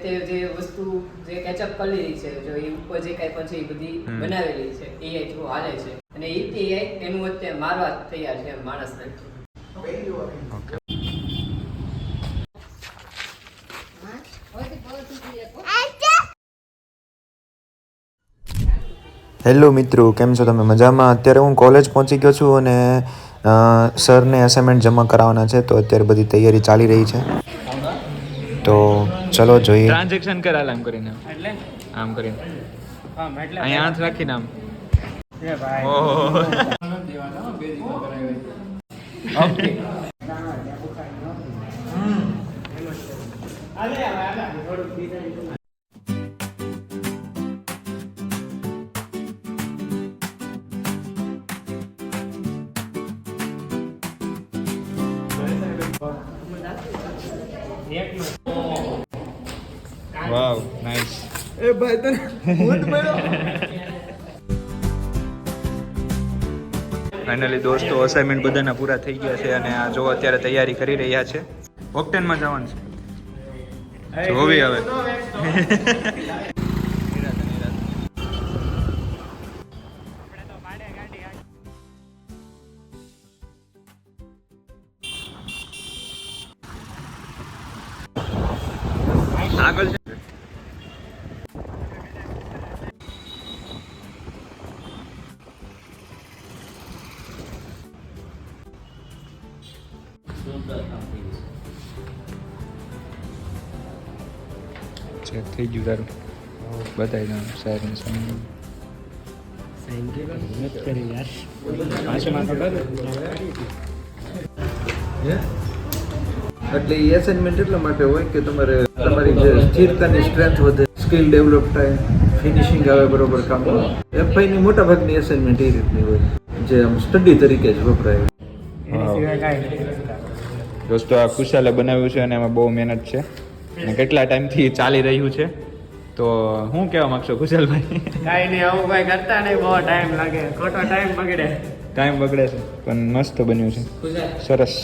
તે જે વસ્તુ જે કેચઅપ કરી લીધી છે, જો એ ઉપર જે કાંઈ પણ છે એ બધી બનાવેલી છે, એઆઈ થ્રુ હાલે છે, અને એ એઆઈ એનું અત્યારે મારવા તૈયાર છે માણસને. ઓકે. હેલો મિત્રો, કેમ છો તમે? મજામાં? અત્યારે હું કોલેજ પહોંચી ગયો છું અને સરને અસાઇનમેન્ટ જમા કરાવવાના છે, તો અત્યારે બધી તૈયારી ચાલી રહી છે. તો ચલો જોઈએ. ટ્રાન્ઝેક્શન કરાલ આમ કરીને, એટલે આમ કરીને અહીંયા હાથ રાખીને આમ. ઓહો. ઓકે. વાવ, નાઈસ. એ ભાઈ તને ભૂત મળ્યો. ફાઇનલી દોસ્તો, અસાઇનમેન્ટ બધાના પૂરા થઈ ગયા છે અને આ જો અત્યારે તૈયારી કરી રહ્યા છે. ઓક્ટેનમાં જવાનું છે. જોવી હવે. આગળ છે. ચેક થઈ ગયું તારું? બતાવી દઉં સાહેબને સાઈન કરી યાર. એટલે એ એસાઇનમેન્ટ એટલા માટે હોય કે તમારે તમારી જે સ્થિરતાની સ્ટ્રેન્થ વધે, સ્કિલ ડેવલપ થાય, ફિનિશિંગ આવે બરોબર કામમાં. એફઆઈની મોટા ભાગની એસાઇનમેન્ટ એ રીતની હોય જે આમ સ્ટડી તરીકે જ વપરાય. દોસ્તો, આ કુશાલે બનાવ્યું છે અને એમાં બહુ મહેનત છે અને કેટલા ટાઈમથી ચાલી રહ્યું છે. તો શું કહેવા માંગશો કુશાલભાઈ? કાંઈ નહીં, આવું કાંઈ કરતા નહીં, બહુ ટાઈમ લાગે, ખોટો ટાઈમ બગડે. ટાઈમ બગડે છે પણ મસ્ત બન્યું છે, સરસ.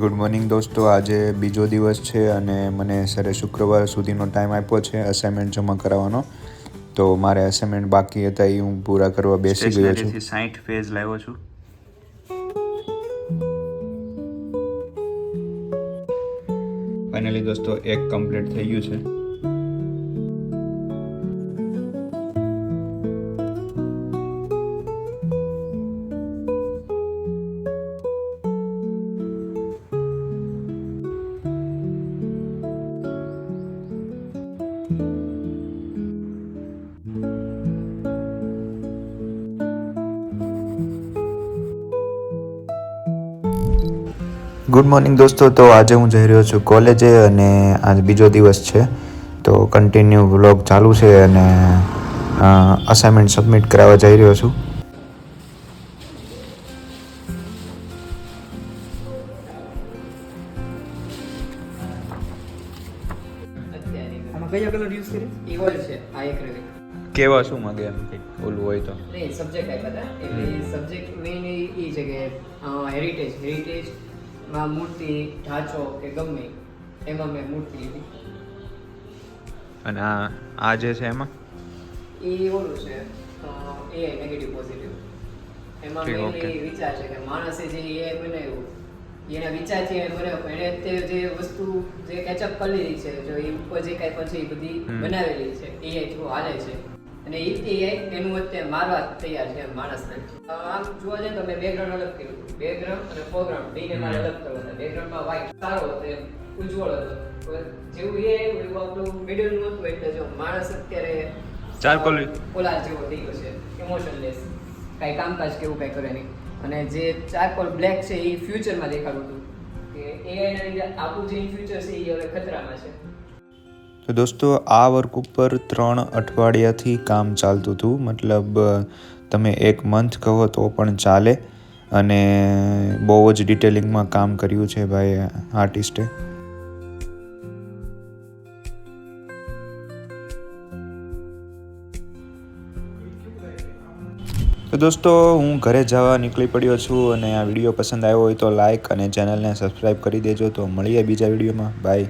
ગુડ મોર્નિંગ દોસ્તો, આજે બીજો દિવસ છે અને મને સરે શુક્રવાર સુધીનો ટાઈમ આપ્યો છે અસાઇનમેન્ટ જમા કરાવવાનો. તો મારે અસાઇનમેન્ટ બાકી હતા એ હું પૂરા કરવા બેસી ગયો છું. 60 પેજ લાવ્યો છું. ફાઇનલી દોસ્તો, એક કમ્પ્લીટ થઈ ગયું છે. ગુડ મોર્નિંગ દોસ્તો, તો આજે હું જઈ રહ્યો છું કોલેજે અને આજ બીજો દિવસ છે, તો કન્ટિન્યુ વ્લોગ ચાલુ છે અને અસાઇનમેન્ટ સબમિટ કરાવવા જઈ રહ્યો છું. કયો કલર યુઝ કરે? ઇવોલ છે આ એક્રેલિક. કેવા શું માંગે એમ કંઈક ઓલું હોય તો? નહીં, સબ્જેક્ટ આપ્યા હતા એટલે સબ્જેક્ટ મેઇન એ છે કે હેરિટેજ માં મૂર્તિ, ઢાંચો કે ગમે એમાં મેં મૂર્તિ લીધી. અને આ જે છે એમાં એ ઓલું છે એઆઈ નેગેટિવ પોઝિટિવ. એમાં મેઇનલી વિચાર છે કે માણસે જે એઆઈ બનાવ્યું એના વિચારથી એને બનાવ્યું, એણે તે જે વસ્તુ જે કેચઅપ કરી લીધી છે, જો એ ઉપર જે કાંઈ પણ છે એ બધી બનાવેલી છે, એઆઈ થ્રુ હાલે છે, અને એ એઆઈ એનું અત્યારે મારવા તૈયાર છે માણસને. આમ જોવા જાય તો મેં બેકગ્રાઉન્ડ અલગ કર્યું, બેકગ્રાઉન્ડ અને ફોરગ્રાઉન્ડ બેને મારે અલગ કરવા હતા. બેકગ્રાઉન્ડમાં વ્હાઈટ સારો હતો, એમ ઉજ્જવળ હતો, જેવું એ એવું આપણું મિડલનું હતું. એટલે જો માણસ અત્યારે ચારકોલ પોલાર જેવો થઈ ગયો છે, ઇમોશનલેસ, કાંઈ કામકાજ કેવું કાંઈ કરે નહીં. અને જે ચારકોલ બ્લેક છે એ ફ્યુચરમાં દેખાડું હતું કે એઆઈના લીધે આપણું જે ફ્યુચર છે એ હવે ખતરામાં છે. તો દોસ્તો, આ વર્ક ઉપર 3 અઠવાડિયાથી કામ ચાલતું હતું. મતલબ તમે 1 મંથ કહો તો પણ ચાલે અને બહુ જ ડિટેલિંગમાં કામ કર્યું છે ભાઈ આર્ટિસ્ટે. તો દોસ્તો હું ઘરે જવા નીકળી પડ્યો છું અને આ વિડીયો પસંદ આવ્યો હોય તો લાઇક અને ચેનલને સબસ્ક્રાઈબ કરી દેજો. તો મળીએ બીજા વિડીયોમાં. બાય.